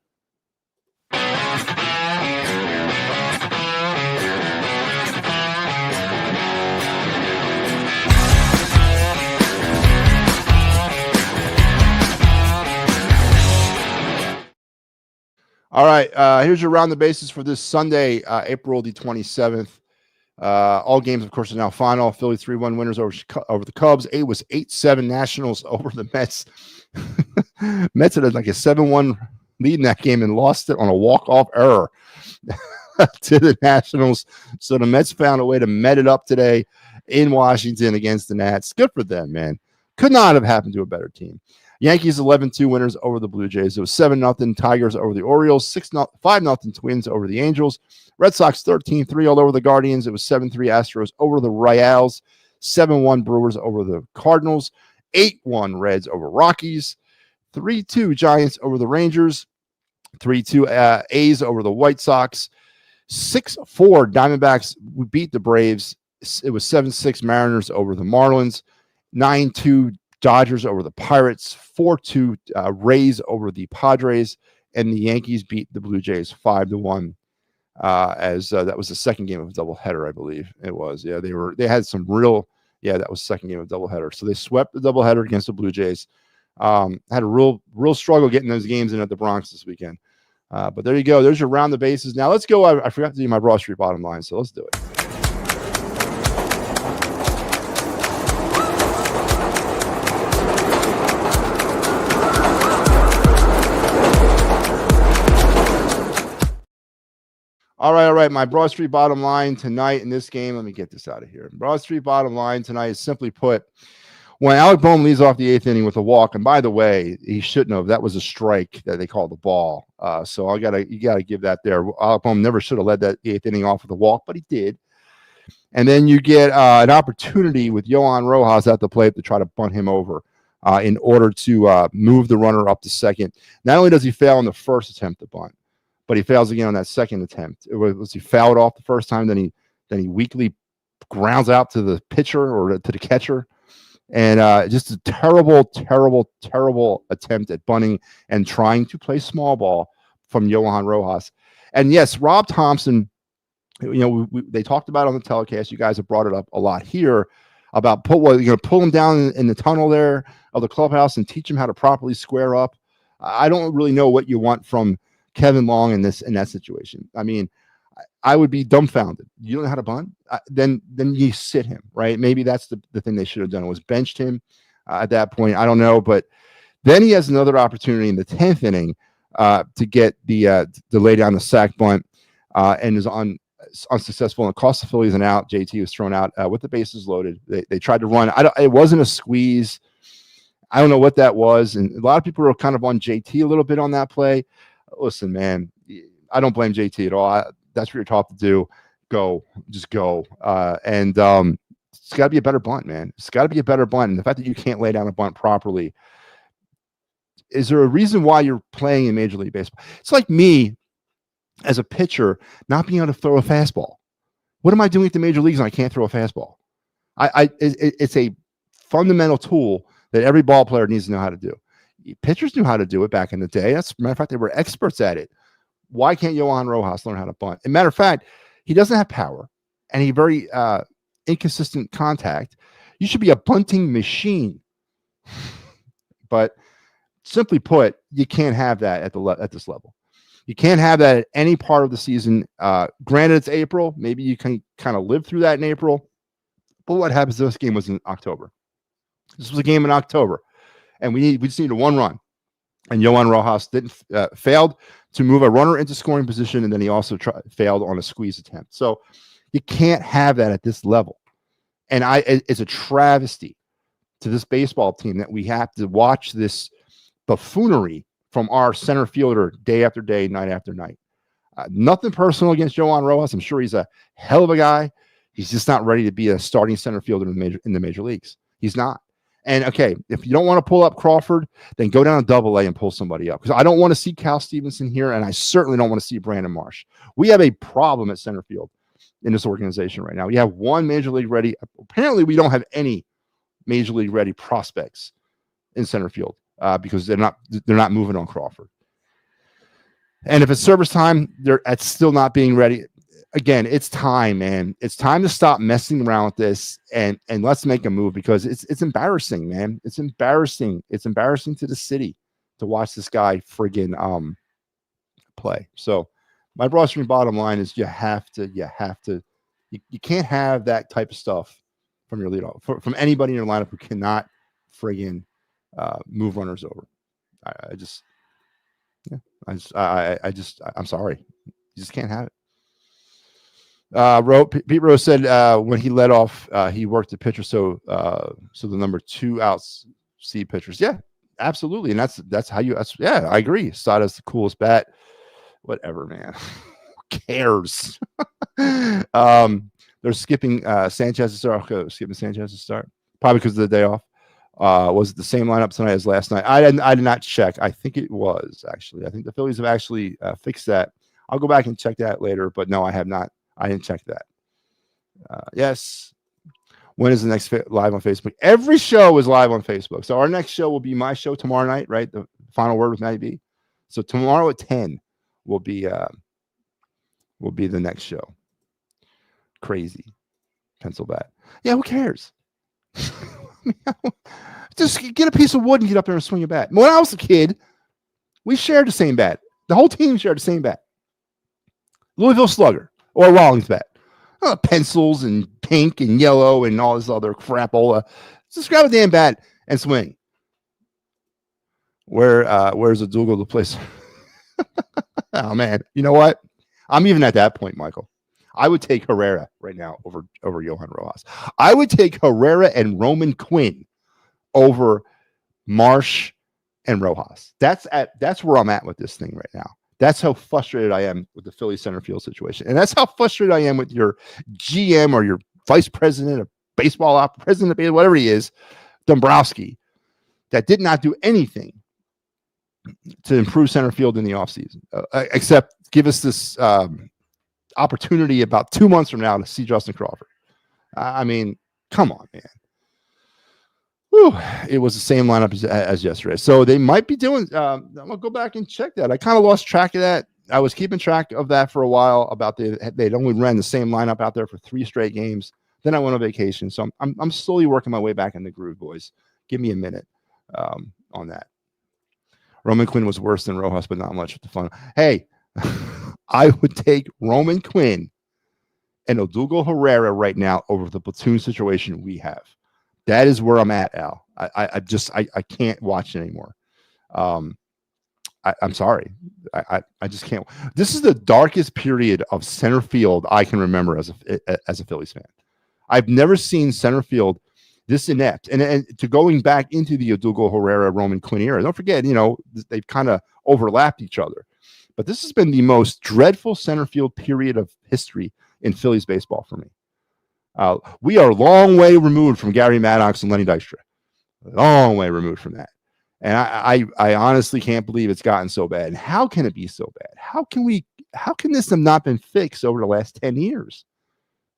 All right, here's your round the bases for this Sunday, April the 27th. All games, of course, are now final. Philly 3-1 winners over the Cubs. It was 8-7 Nationals over the Mets. Mets had like a 7-1 lead in that game and lost it on a walk-off error to the Nationals. So the Mets found a way to met it up today in Washington against the Nats. Good for them, man. Could not have happened to a better team. Yankees 11-2 winners over the Blue Jays. It was 7-0 Tigers over the Orioles, 5-0 Twins over the Angels. Red Sox 13-3 all over the Guardians. It was 7-3 Astros over the Royals, 7-1 Brewers over the Cardinals, 8-1 Reds over Rockies. 3-2 Giants over the Rangers. 3-2 A's over the White Sox. 6-4 Diamondbacks beat the Braves. It was 7-6 Mariners over the Marlins. 9-2 Dodgers over the Pirates. 4-2 Rays over the Padres. And the Yankees beat the Blue Jays 5-1. As that was the second game of a doubleheader, I believe it was. Yeah, they had some real. Yeah, that was the second game of doubleheader. So they swept the doubleheader against the Blue Jays. Had a real struggle getting those games in at the Bronx this weekend. But there you go. There's your round the bases. Now let's go. I forgot to do my Broad Street bottom line, so let's do it. All right. My Broad Street bottom line tonight in this game. Let me get this out of here. Broad Street bottom line tonight is simply put, when Alec Bohm leads off the 8th inning with a walk, and by the way, he shouldn't have. That was a strike that they called the ball. So you gotta give that there. Alec Bohm never should have led that 8th inning off with a walk, but he did. And then you get an opportunity with Johan Rojas at the plate to try to bunt him over in order to move the runner up to second. Not only does he fail on the first attempt to bunt, but he fails again on that second attempt. He fouled off the first time, then he weakly grounds out to the pitcher or to the catcher. And just a terrible attempt at bunting and trying to play small ball from Johan Rojas. And yes, Rob Thompson, they talked about it on the telecast. You guys have brought it up a lot here about you're going to pull him down in the tunnel there of the clubhouse and teach him how to properly square up. I don't really know what you want from Kevin Long in that situation. I mean, I would be dumbfounded. You don't know how to bunt? Then you sit him, right? Maybe that's the thing they should have done, was benched him at that point. I don't know. But then he has another opportunity in the 10th inning to get to lay down the sack bunt and is unsuccessful, and it cost the Phillies an out. JT was thrown out with the bases loaded. They tried to run. It wasn't a squeeze. I don't know what that was. And a lot of people were kind of on JT a little bit on that play. Listen, man, I don't blame JT at all. That's what you're taught to do. Just go. And it's got to be a better bunt, man. It's got to be a better bunt. And the fact that you can't lay down a bunt properly, is there a reason why you're playing in Major League Baseball? It's like me as a pitcher not being able to throw a fastball. What am I doing at the Major Leagues when I can't throw a fastball? It's a fundamental tool that every ball player needs to know how to do. Pitchers knew how to do it back in the day. As a matter of fact, they were experts at it. Why can't Johan Rojas learn how to bunt? As a matter of fact, he doesn't have power, and he very inconsistent contact. You should be a bunting machine. But simply put, you can't have that at this level. You can't have that at any part of the season. Granted, it's April. Maybe you can kind of live through that in April. But what happens? This game was in October. This was a game in October, and we just needed one run. And Johan Rojas failed to move a runner into scoring position, and then he also failed on a squeeze attempt. So you can't have that at this level. And it's a travesty to this baseball team that we have to watch this buffoonery from our center fielder day after day, night after night. Nothing personal against Johan Rojas. I'm sure he's a hell of a guy. He's just not ready to be a starting center fielder in the major leagues. He's not. And okay, if you don't want to pull up Crawford, then go down to Double-A and pull somebody up. Because I don't want to see Cal Stevenson here, and I certainly don't want to see Brandon Marsh. We have a problem at center field in this organization right now. We have one Major League ready. Apparently, we don't have any Major League ready prospects in center field because they're not moving on Crawford. And if it's service time, it's still not being ready. Again, it's time, man. It's time to stop messing around with this and let's make a move, because it's embarrassing, man. It's embarrassing. It's embarrassing to the city to watch this guy friggin' play. So my Broad Street bottom line is you can't have that type of stuff from your leadoff, from anybody in your lineup who cannot friggin' move runners over. I'm sorry. You just can't have it. Pete Rose said when he led off, he worked the pitcher, so the number 2 outs see pitchers. Yeah, absolutely, and that's how you. Yeah, I agree. Sada's the coolest bat. Whatever, man. Who cares? They're skipping Sanchez to start. Okay, skipping Sanchez to start, probably because of the day off. Was it the same lineup tonight as last night? I did not check. I think it was actually. I think the Phillies have actually fixed that. I'll go back and check that later. But no, I have not. I didn't check that. Yes. When is the next live on Facebook? Every show is live on Facebook. So our next show will be my show tomorrow night, right? The final word with Matty B. So tomorrow at 10 will be the next show. Crazy. Pencil bat. Yeah, who cares? Just get a piece of wood and get up there and swing a bat. When I was a kid, we shared the same bat. The whole team shared the same bat. Louisville Slugger or Rawlings bat. Pencils and pink and yellow and all this other crapola. Just grab a damn bat and swing. Where's a Dougal to place? Oh man, you know what? I'm even at that point, Michael. I would take Herrera right now over Johan Rojas. I would take Herrera and Roman Quinn over Marsh and Rojas. That's where I'm at with this thing right now. That's how frustrated I am with the Philly center field situation. And that's how frustrated I am with your GM or your vice president of baseball, president of baseball, whatever he is, Dombrowski, that did not do anything to improve center field in the offseason, except give us this opportunity about 2 months from now to see Justin Crawford. I mean, come on, man. Whew, it was the same lineup as yesterday. So they might be doing I'm going to go back and check that. I kind of lost track of that. I was keeping track of that for a while about they'd only ran the same lineup out there for 3 straight games. Then I went on vacation. So I'm slowly working my way back in the groove, boys. Give me a minute on that. Roman Quinn was worse than Rojas, but not much of the fun. Hey, I would take Roman Quinn and Odubel Herrera right now over the platoon situation we have. That is where I'm at, Al. I can't watch it anymore. I'm sorry. I just can't. This is the darkest period of center field I can remember as a Phillies fan. I've never seen center field this inept. And to going back into the Odubel Herrera Roman Quinn era, don't forget, they've kind of overlapped each other. But this has been the most dreadful center field period of history in Phillies baseball for me. We are a long way removed from Gary Maddox and Lenny Dykstra. Long way removed from that. And I honestly can't believe it's gotten so bad. And how can it be so bad? How can this have not been fixed over the last 10 years?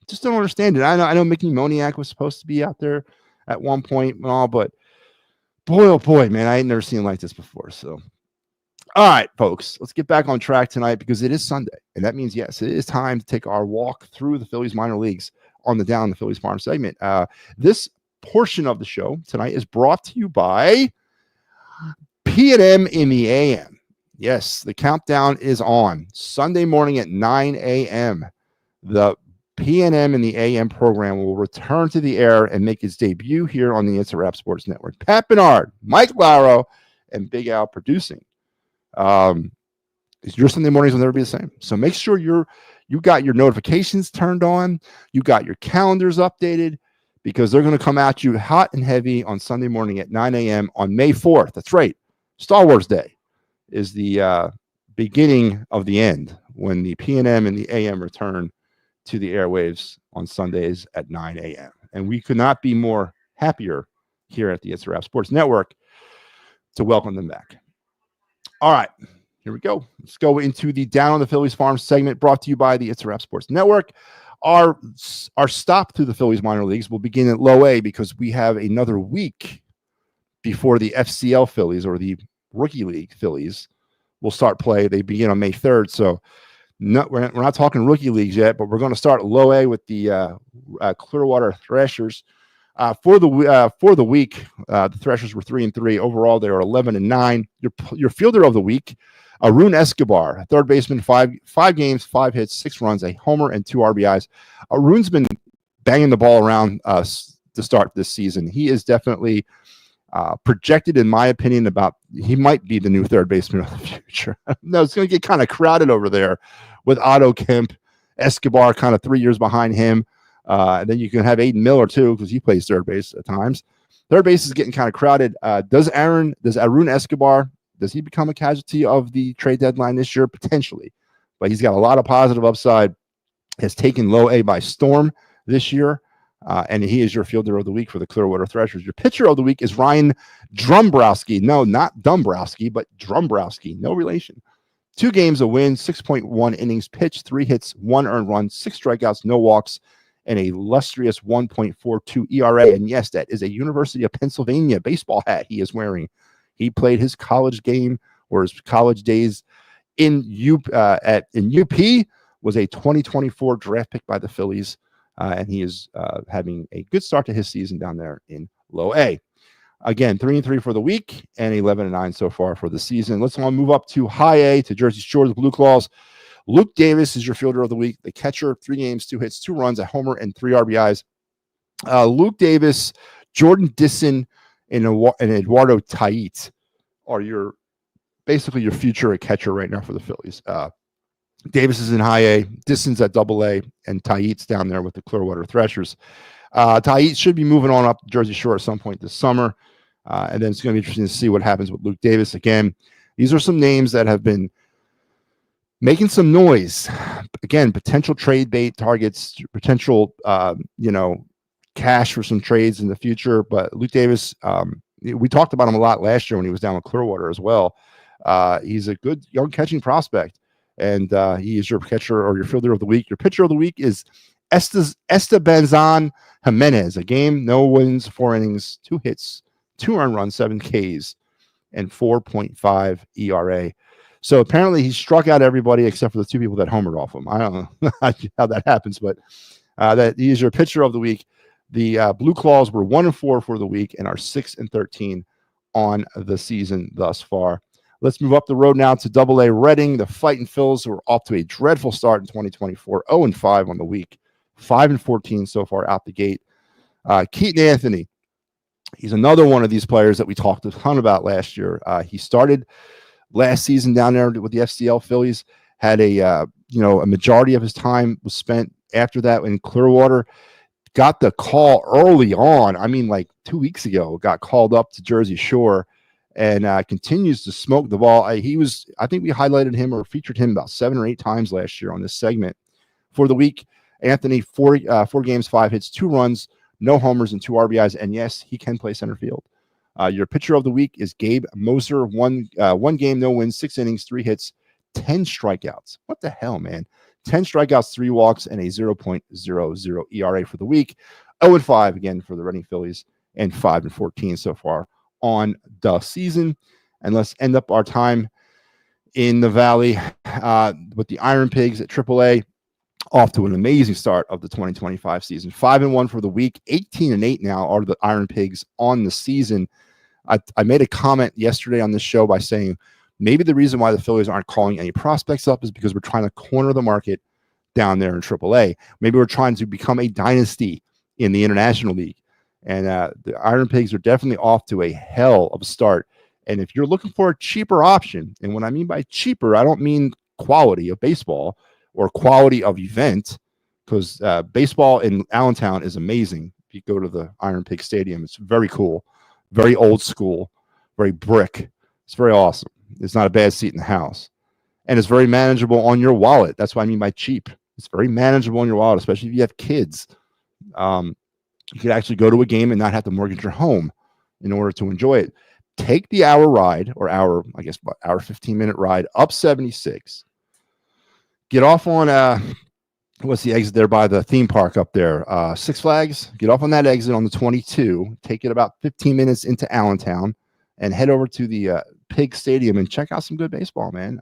Just don't understand it. I know Mickey Moniak was supposed to be out there at one point and all, but boy, oh boy, man, I ain't never seen it like this before. So, all right, folks, let's get back on track tonight because it is Sunday. And that means, yes, it is time to take our walk through the Phillies minor leagues on the Down the Phillies Farm segment. This portion of the show tonight is brought to you by P&M in the AM. Yes, the countdown is on. Sunday morning at 9 a.m. The P&M in the AM program will return to the air and make its debut here on the It's a Wrap Sports Network. Pat Bernard, Mike Lauro, and Big Al producing. Your Sunday mornings will never be the same. So make sure you got your notifications turned on. You got your calendars updated because they're going to come at you hot and heavy on Sunday morning at 9 a.m. on May 4th. That's right. Star Wars Day is the beginning of the end when the P&M and the AM return to the airwaves on Sundays at 9 a.m. And we could not be more happier here at the It's a Wrap Sports Network to welcome them back. All right, here we go. Let's go into the Down on the Phillies Farm segment brought to you by the It's a Wrap Sports Network. Our stop through the Phillies minor leagues will begin at low A because we have another week before the FCL Phillies or the Rookie League Phillies will start play. They begin on May 3rd. So we're not talking rookie leagues yet, but we're going to start low A with the Clearwater Threshers. For the week, the Threshers were 3-3. Overall, they were 11-9. Your fielder of the week, Arun Escobar, third baseman, five games, 5 hits, 6 runs, a homer, and 2 RBIs. Arun's been banging the ball around to start this season. He is definitely projected, in my opinion, he might be the new third baseman of the future. No, it's going to get kind of crowded over there with Otto Kemp, Escobar kind of 3 years behind him. And then you can have Aiden Miller too, because he plays third base at times. Third base is getting kind of crowded. Does Arun Escobar, does he become a casualty of the trade deadline this year? Potentially. But he's got a lot of positive upside. Has taken low A by storm this year. and he is your fielder of the week for the Clearwater Threshers. Your pitcher of the week is Ryan Drumbrowski. No, not Dombrowski, but Drumbrowski. No relation. 2 games, a win, 6.1 innings pitched, 3 hits, 1 earned run, 6 strikeouts, no walks, and a illustrious 1.42 ERA. And yes, that is a University of Pennsylvania baseball hat he is wearing. He played his college game or his college days in UP, was a 2024 draft pick by the Phillies. And he is having a good start to his season down there in Low A. Again, 3-3 for the week and 11-9 so far for the season. Let's move up to High A, to Jersey Shore, the Blue Claws. Luke Davis is your fielder of the week. The catcher, 3 games, 2 hits, 2 runs, a homer, and 3 RBIs. Luke Davis, Jordan Disson, and Eduardo Tait are basically your future at catcher right now for the Phillies. Davis is in High A, Disson's at Double A, and Tait's down there with the Clearwater Threshers. Tait should be moving on up to Jersey Shore at some point this summer. And then it's going to be interesting to see what happens with Luke Davis. Again, these are some names that have been making some noise. Again, potential trade bait targets, potential, cash for some trades in the future. But Luke Davis, we talked about him a lot last year when he was down with Clearwater as well. He's a good young catching prospect, and he is your catcher or your fielder of the week. Your pitcher of the week is Estebanzan Jimenez. A game, no wins, 4 innings, 2 hits, 2 earned runs, 7 Ks, and 4.5 ERA. So apparently he struck out everybody except for the 2 people that homered off him. I don't know how that happens, but that he is your pitcher of the week. The Blue Claws were 1-4 for the week and are 6-13 on the season thus far. Let's move up the road now to Double A Reading. The Fighting Phils, who are off to a dreadful start in 2024, 0-5 on the week, 5-14 so far out the gate. Keaton Anthony, he's another one of these players that we talked a ton about last year. He started last season down there with the FCL Phillies, had a majority of his time was spent after that in Clearwater. Got the call early on. I mean, like 2 weeks ago, got called up to Jersey Shore and continues to smoke the ball. I think we highlighted him or featured him about 7 or 8 times last year on this segment. For the week, Anthony, 4 games, 5 hits, 2 runs, no homers, and 2 RBIs. And yes, he can play center field. Your pitcher of the week is Gabe Moser. 1 game, no wins, 6 innings, 3 hits, 10 strikeouts. What the hell, man? 10 strikeouts, 3 walks, and a 0.00 ERA for the week. 0-5 again for the Reading Phillies, and 5-14 so far on the season. And let's end up our time in the Valley with the Iron Pigs at AAA. Off to an amazing start of the 2025 season. 5-1 for the week, 18-8 now are the Iron Pigs on the season. I made a comment yesterday on this show by saying maybe the reason why the Phillies aren't calling any prospects up is because we're trying to corner the market down there in AAA. Maybe we're trying to become a dynasty in the International League. And the Iron Pigs are definitely off to a hell of a start. And if you're looking for a cheaper option, and what I mean by cheaper, I don't mean quality of baseball or quality of event, because baseball in Allentown is amazing. If you go to the Iron Pig Stadium, it's very cool, very old school, very brick. It's very awesome. It's not a bad seat in the house. And it's very manageable on your wallet. That's what I mean by cheap. It's very manageable on your wallet, especially if you have kids. You could actually go to a game and not have to mortgage your home in order to enjoy it. Take the hour 15-minute ride up 76. Get off on what's the exit there by the theme park up there? Six Flags. Get off on that exit on the 22. Take it about 15 minutes into Allentown and head over to the Pig Stadium and check out some good baseball, man.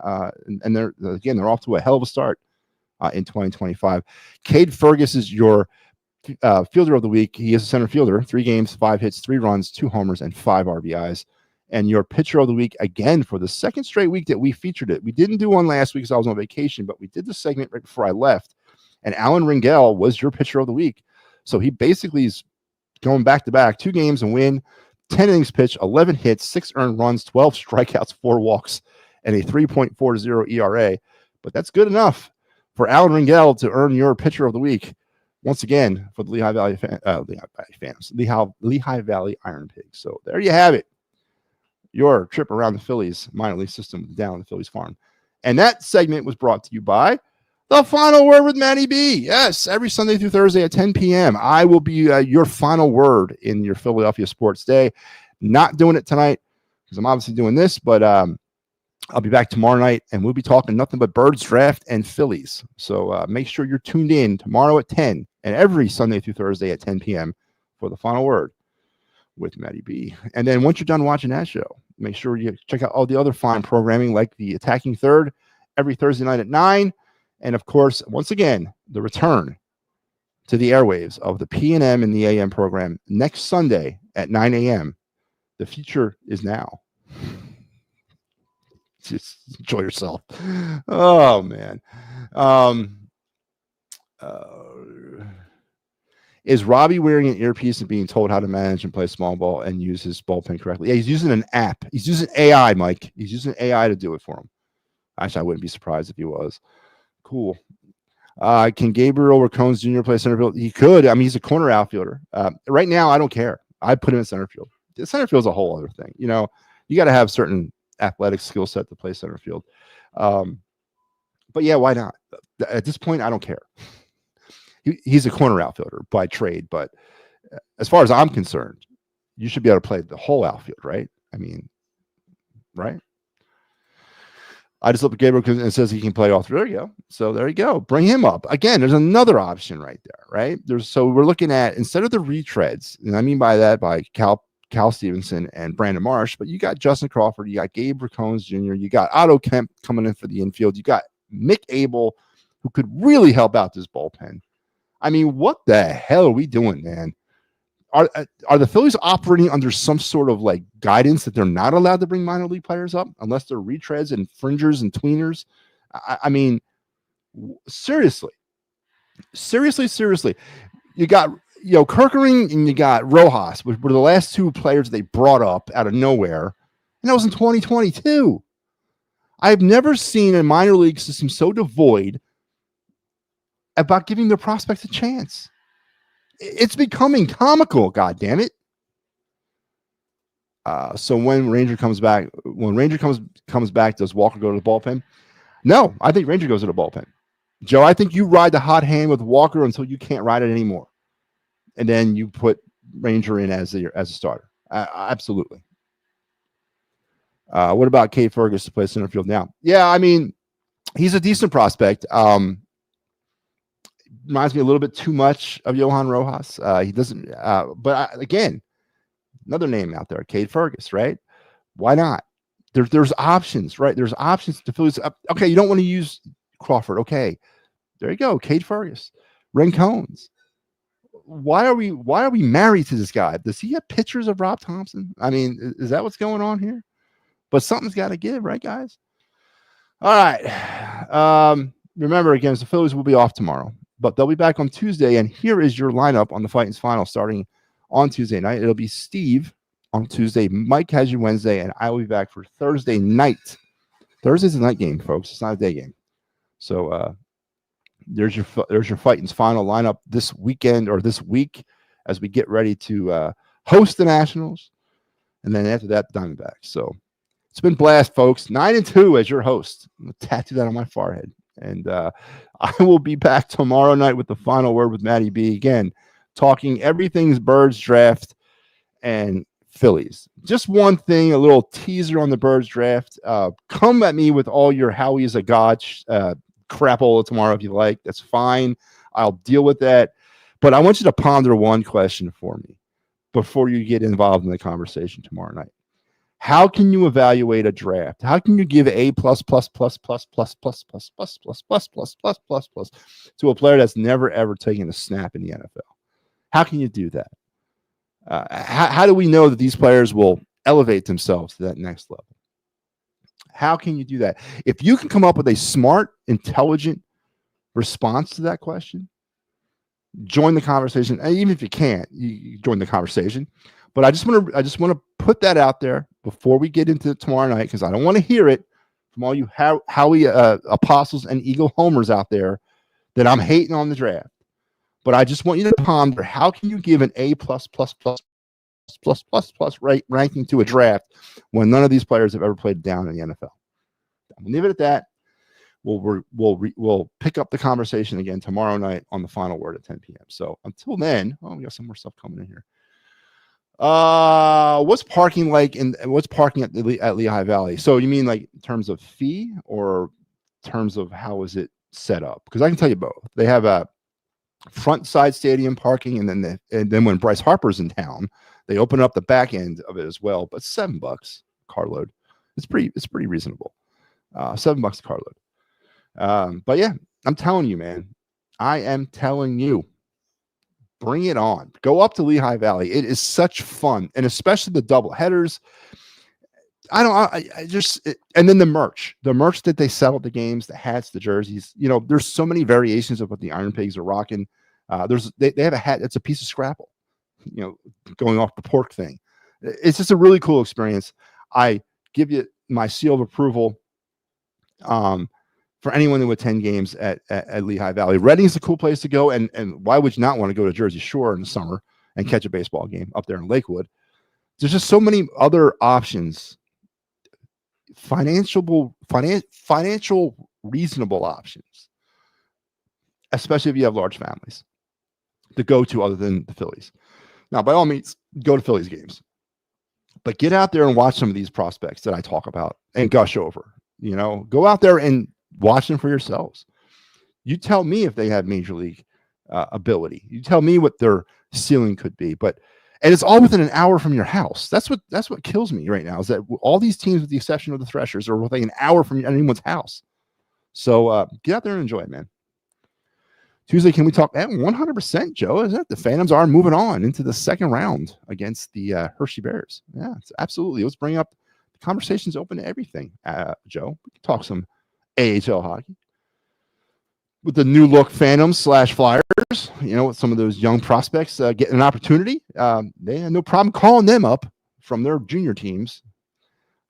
And they're off to a hell of a start in 2025. Cade Fergus is your fielder of the week. He is a center fielder. 3 games, 5 hits, 3 runs, 2 homers, and 5 RBIs. And your pitcher of the week, again, for the second straight week that we featured it. We didn't do one last week because I was on vacation, but we did the segment right before I left. And Alan Ringel was your pitcher of the week. So he basically is going back-to-back, 2 games and win, 10 innings pitched, 11 hits, 6 earned runs, 12 strikeouts, 4 walks, and a 3.40 ERA. But that's good enough for Alan Ringel to earn your pitcher of the week. Once again, for the Lehigh Valley Iron Pigs. So there you have it. Your trip around the Phillies minor league system down the Phillies farm. And that segment was brought to you by The Final Word with Matty B. Yes, every Sunday through Thursday at 10 p.m. I will be your final word in your Philadelphia sports day. Not doing it tonight because I'm obviously doing this, but I'll be back tomorrow night, and we'll be talking nothing but Birds, Draft, and Phillies. So make sure you're tuned in tomorrow at 10 and every Sunday through Thursday at 10 p.m. for the Final Word with Matty B. And then once you're done watching that show, make sure you check out all the other fine programming like the Attacking Third every Thursday night at 9. And, of course, once again, the return to the airwaves of the P&M and the AM program next Sunday at 9 a.m. The future is now. Just enjoy yourself. Oh, man. Is Robbie wearing an earpiece and being told how to manage and play small ball and use his bullpen correctly? Yeah, he's using an app. He's using AI, Mike. He's using AI to do it for him. Actually, I wouldn't be surprised if he was. Cool. Can Gabriel Racones Jr. play center field? He could. I mean, he's a corner outfielder. Right now, I don't care. I put him in center field. The center field is a whole other thing. You know, you got to have certain athletic skill set to play center field. But yeah, why not? At this point, I don't care. He's a corner outfielder by trade, but as far as I'm concerned, you should be able to play the whole outfield, right? I mean, right? I just look at Gabriel and says he can play all three. There you go. So there you go. Bring him up. Again, there's another option right there, right? So we're looking at, instead of the retreads, and I mean by that by Cal Stevenson and Brandon Marsh, but you got Justin Crawford, you got Gabe Racones Jr., you got Otto Kemp coming in for the infield, you got Mick Abel, who could really help out this bullpen. I mean, what the hell are we doing, man? Are the Phillies operating under some sort of like guidance that they're not allowed to bring minor league players up unless they're retreads and fringers and tweeners? I mean, seriously. You got, Kirkering and you got Rojas, which were the last two players they brought up out of nowhere, and that was in 2022. I've never seen a minor league system so devoid about giving their prospects a chance. It's becoming comical, God damn it. So when Ranger comes back, does Walker go to the bullpen? No, I think Ranger goes to the bullpen. Joe, I think you ride the hot hand with Walker until you can't ride it anymore, and then you put Ranger in as a starter. Absolutely. What about Cade Fergus to play center field now? Yeah, I mean, he's a decent prospect. Reminds me a little bit too much of Johan Rojas. He doesn't, again, another name out there, Cade Fergus, right? Why not? There's options, right? There's options to Phillies. Okay, you don't want to use Crawford. Okay, there you go, Cade Fergus, Rancones. Why are we married to this guy? Does he have pictures of Rob Thompson? I mean, is that what's going on here? But something's got to give, right, guys? All right. Remember, again, the Phillies will be off tomorrow, but they'll be back on Tuesday. And here is your lineup on the Fightins Final starting on Tuesday night. It'll be Steve on Tuesday. Mike has you Wednesday, and I will be back for Thursday night. Thursday's a night game, folks. It's not a day game. So there's your Fightins Final lineup this weekend or this week as we get ready to host the Nationals, and then after that, the Diamondbacks. So it's been blast, folks. 9-2 as your host. I'm gonna tattoo that on my forehead. And I will be back tomorrow night with the Final Word with Matty B. Again, talking everything's Birds, Draft, and Phillies. Just one thing, a little teaser on the Birds Draft. Come at me with all your Howie is a God crapola tomorrow if you like. That's fine. I'll deal with that. But I want you to ponder one question for me before you get involved in the conversation tomorrow night. How can you evaluate a draft? How can you give A plus to a player that's never ever taken a snap in the NFL? How can you do that? How do we know that these players will elevate themselves to that next level? How can you do that? If you can come up with a smart, intelligent response to that question, join the conversation. And even if you can't, you join the conversation. But I just want to put that out there before we get into tomorrow night, because I don't want to hear it from all you Howie apostles and Eagle homers out there that I'm hating on the draft. But I just want you to ponder, how can you give an A plus ranking to a draft when none of these players have ever played down in the NFL? I'm going to leave it at that. we'll pick up the conversation again tomorrow night on the final word at 10 p.m. So until then, we got some more stuff coming in here. What's parking like and what's parking at Lehigh Valley? So you mean like in terms of fee or terms of how is it set up? Because I can tell you both. They have a front side stadium parking, and then when Bryce Harper's in town, they open up the back end of it as well. But $7 carload, it's pretty reasonable. $7 carload. But yeah, I'm telling you, man, I am telling you, bring it on. Go up to Lehigh Valley. It is such fun, and especially the double headers. And then the merch that they sell at the games, the hats, the jerseys, there's so many variations of what the Iron Pigs are rocking. They have a hat that's a piece of Scrapple, going off the pork thing. It's just a really cool experience. I give you my seal of approval for anyone who attend games at Lehigh Valley. Reading's a cool place to go, and why would you not want to go to Jersey Shore in the summer and catch a baseball game up there in Lakewood? There's just so many other options. Financial reasonable options, especially if you have large families, to go to other than the Phillies. Now, by all means, go to Phillies games, but get out there and watch some of these prospects that I talk about and gush over. Go out there and watch them for yourselves. You tell me if they have major league ability. You tell me what their ceiling could be, and it's all within an hour from your house. That's what kills me right now, is that all these teams, with the exception of the Threshers, are within an hour from anyone's house. So get out there and enjoy it, man. Tuesday, can we talk? 100%, Joe. Is that the Phantoms are moving on into the second round against the Hershey Bears? Yeah, it's absolutely. Let's bring up the conversations open to everything, Joe. We can talk some AHL hockey with the new look Phantoms / Flyers. With some of those young prospects getting an opportunity, they had no problem calling them up from their junior teams.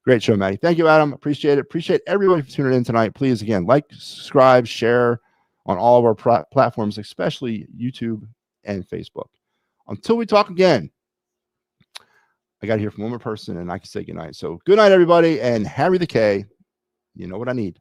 Great show, Maddie. Thank you, Adam. Appreciate it. Appreciate everybody for tuning in tonight. Please, again, like, subscribe, share on all of our platforms, especially YouTube and Facebook. Until we talk again, I got to hear from one more person, and I can say goodnight. So good night, everybody, and Harry the K. You know what I need.